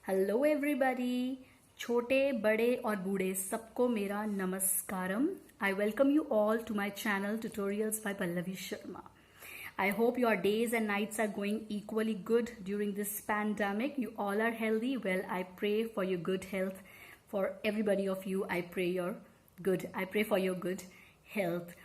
Hello everybody. छोटे बड़े और बूढ़े सबको मेरा नमस्कारम। I welcome you all to my channel tutorials by Pallavi Sharma. I hope your days and nights are going equally good during this pandemic. You all are healthy. Well, I pray for your good health. For everybody of you, I pray for your good health.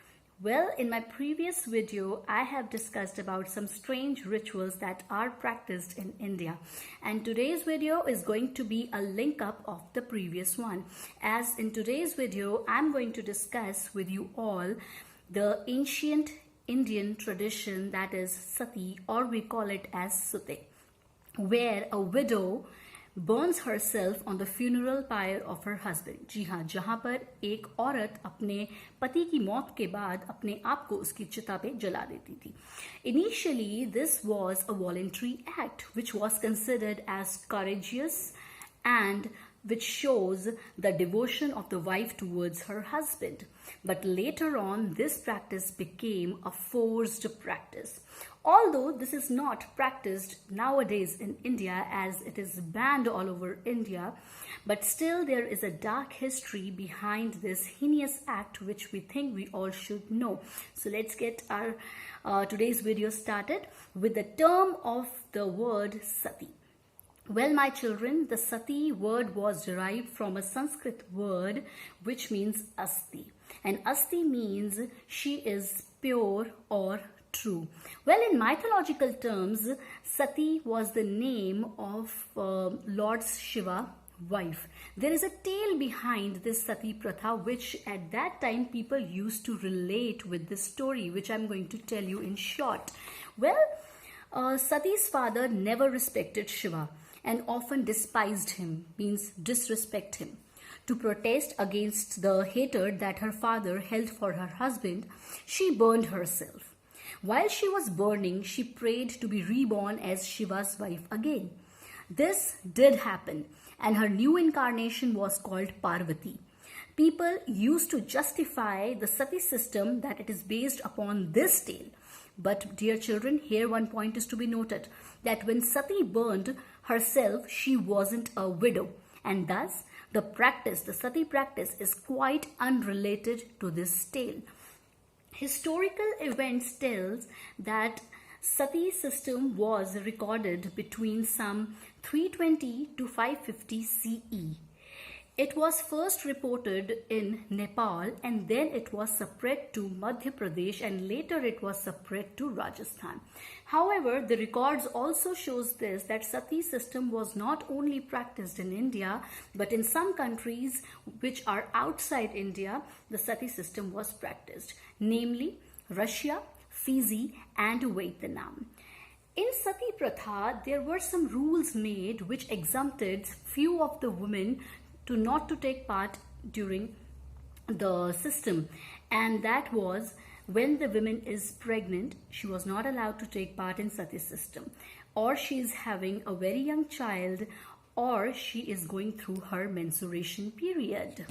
Well, in my previous video, I have discussed about some strange rituals that are practiced in India. And today's video is going to be a link up of the previous one. As in today's video, I'm going to discuss with you all the ancient Indian tradition that is sati, or we call it as sute, where a widow burns herself on the funeral pyre of her husband. जी हाँ, जहाँ पर एक औरत अपने पति की मौत के बाद अपने आप को उसकी चिता पे जला देती थी. Initially, this was a voluntary act which was considered as courageous and which shows the devotion of the wife towards her husband. But later on, this practice became a forced practice. Although this is not practiced nowadays in India as it is banned all over India, but still there is a dark history behind this heinous act which we think we all should know. So let's get our today's video started with the term of the word sati. Well, my children, the sati word was derived from a Sanskrit word which means asti. And asti means she is pure or true. Well, in mythological terms, sati was the name of Lord Shiva wife. There is a tale behind this sati pratha which at that time people used to relate with this story, which I'm going to tell you in short. Well, Sati's father never respected Shiva and often despised him, means disrespect him. To protest against the hatred that her father held for her husband, she burned herself. While she was burning, she prayed to be reborn as Shiva's wife again. This did happen, and her new incarnation was called Parvati. People used to justify the sati system that it is based upon this tale. But dear children, here one point is to be noted, that when Sati burned herself, she wasn't a widow, and thus the sati practice is quite unrelated to this tale. Historical events tells that sati system was recorded between some 320 to 550 CE. It was first reported in Nepal, and then it was spread to Madhya Pradesh, and later it was spread to Rajasthan. However, the records also shows this, that sati system was not only practiced in India, but in some countries which are outside India, the sati system was practiced, namely Russia, Fiji and Vietnam. In sati pratha, there were some rules made which exempted few of the women to not to take part during the system, and that was when the woman is pregnant, she was not allowed to take part in sati system, or she is having a very young child, or she is going through her menstruation period.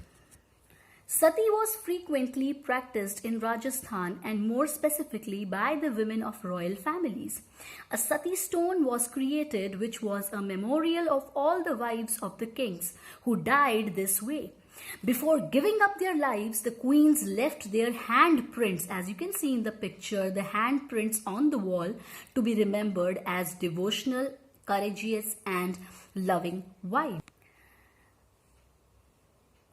Sati was frequently practiced in Rajasthan, and more specifically by the women of royal families. A sati stone was created which was a memorial of all the wives of the kings who died this way. Before giving up their lives, the queens left their handprints, as you can see in the picture, the handprints on the wall, to be remembered as devotional, courageous and loving wives.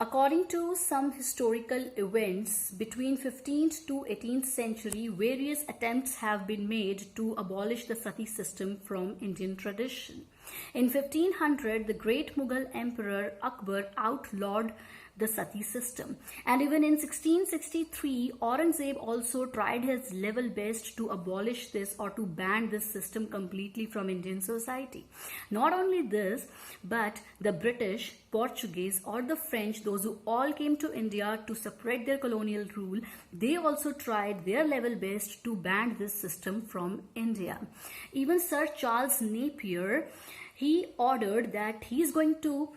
According to some historical events, between 15th to 18th century, various attempts have been made to abolish the sati system from Indian tradition. In 1500, the great Mughal Emperor Akbar outlawed the sati system. And even in 1663, Aurangzeb also tried his level best to abolish this or to ban this system completely from Indian society. Not only this, but the British, Portuguese or the French, those who all came to India to spread their colonial rule, they also tried their level best to ban this system from India. Even Sir Charles Napier, he ordered that he is going to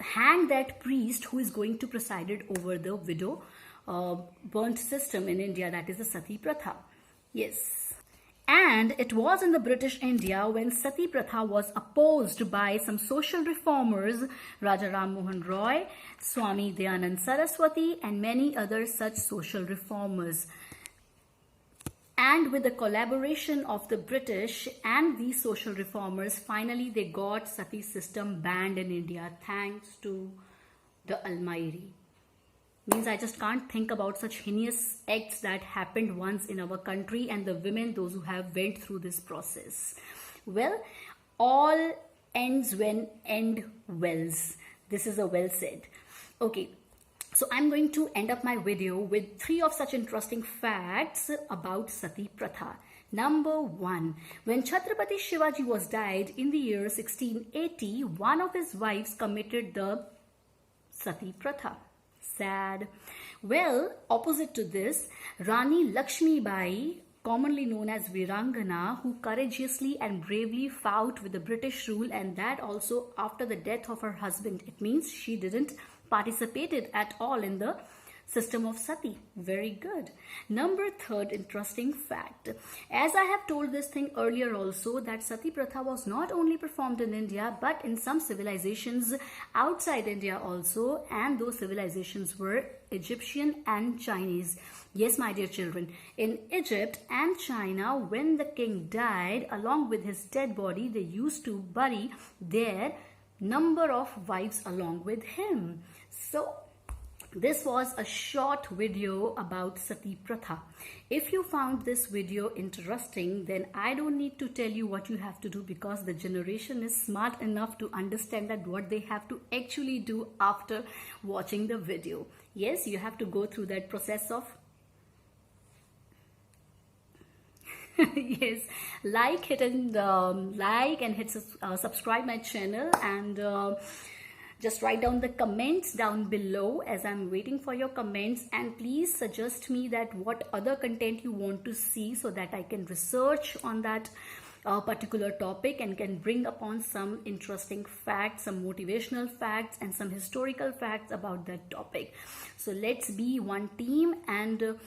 hang that priest who is going to preside over the widow burnt system in India, that is the sati pratha. Yes. And it was in the British India when Sati Pratha was opposed by some social reformers, Raja Ram Mohan Roy, Swami Dayanand Saraswati, and many other such social reformers. And with the collaboration of the British and these social reformers, finally they got Sati system banned in India, thanks to the Almighty. Means I just can't think about such heinous acts that happened once in our country, and the women, those who have went through this process. Well, all ends when end wells. This is a well said. Okay. So I'm going to end up my video with 3 of such interesting facts about Sati Pratha. Number 1, when Chhatrapati Shivaji was died in the year 1680, one of his wives committed the Sati Pratha. Sad. Well, opposite to this, Rani Lakshmi Bai, commonly known as Virangana, who courageously and bravely fought with the British rule, and that also after the death of her husband. It means she didn't participated at all in the system of Sati. Very good. Number 3rd interesting fact. As I have told this thing earlier also, that Sati Pratha was not only performed in India but in some civilizations outside India also, and those civilizations were Egyptian and Chinese. Yes, my dear children, in Egypt and China, when the king died, along with his dead body, they used to bury their number of wives along with him. So this was a short video about Sati Pratha. If you found this video interesting, then I don't need to tell you what you have to do, because the generation is smart enough to understand that what they have to actually do after watching the video. Yes, you have to go through that process of yes, hit and subscribe my channel, and just write down the comments down below as I'm waiting for your comments, and please suggest me that what other content you want to see, so that I can research on that particular topic and can bring upon some interesting facts, some motivational facts, and some historical facts about that topic. So let's be one team and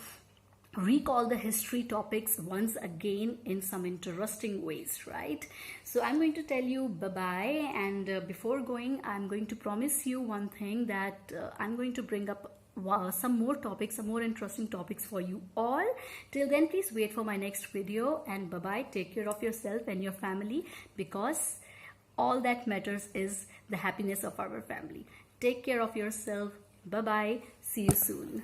recall the history topics once again in some interesting ways, right? So I'm going to tell you bye-bye, and before going, I'm going to promise you one thing, that I'm going to bring up some more topics, some more interesting topics for you all. Till then, please wait for my next video, and bye-bye. Take care of yourself and your family, because all that matters is the happiness of our family. Take care of yourself. Bye-bye. See you soon.